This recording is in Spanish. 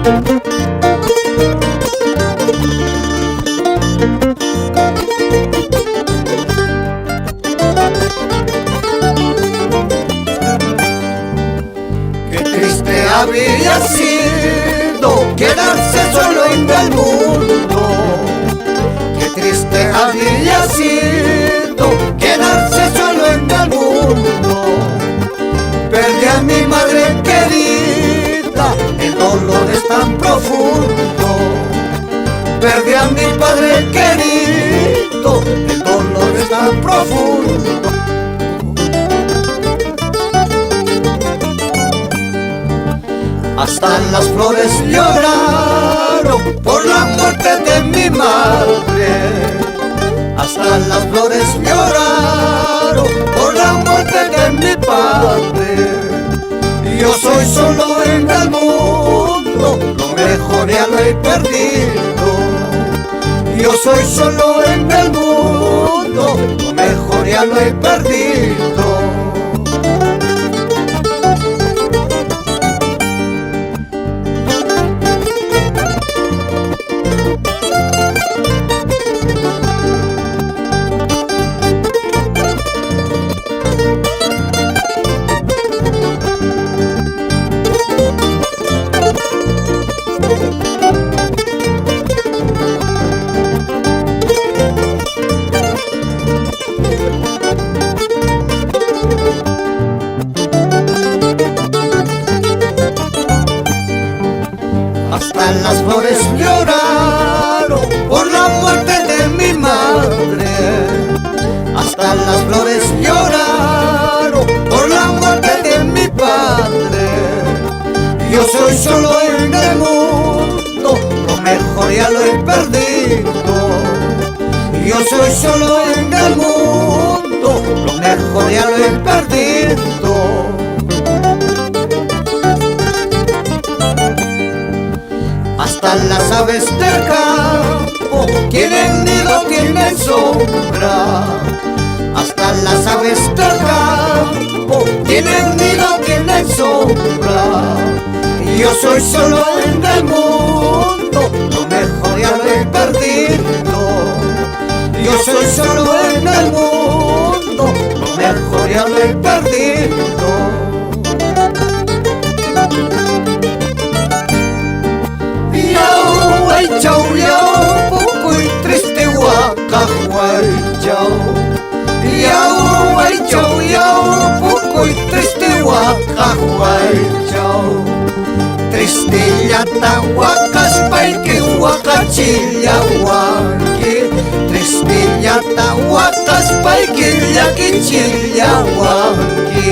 Qué triste había sido quedarse solo en el mundo. Qué triste había sido quedarse solo en el mundo. Perdí a mi madre querida, el dolor es tan profundo. Perdí a mi padre querido, el dolor es tan profundo. Hasta las flores lloraron por la muerte de mi madre. Hasta las flores lloraron por la muerte de mi padre. Yo soy solo en el mundo, lo mejor ya lo he perdido. Yo soy solo en el mundo, lo mejor ya lo he perdido. Hasta las flores lloraron por la muerte de mi madre. Hasta las flores lloraron por la muerte de mi padre. Yo soy solo en el mundo, lo mejor ya lo he perdido. Yo soy solo en el mundo, lo mejor ya lo he perdido. Hasta las aves del campo tienen nido, tienen sombra. Hasta las aves del campo tienen nido, tienen sombra. Yo soy solo en el mundo, lo mejor ya lo he perdido. Yo soy solo en el mundo, lo mejor ya lo he perdido. Chau yau, pukuy triste waka huay chau. Yau ay chau yau, pukuy triste waka huay chau. Triste yata wakas paiki wakachilla waki. Triste yata wakas paiki yakichilla waki.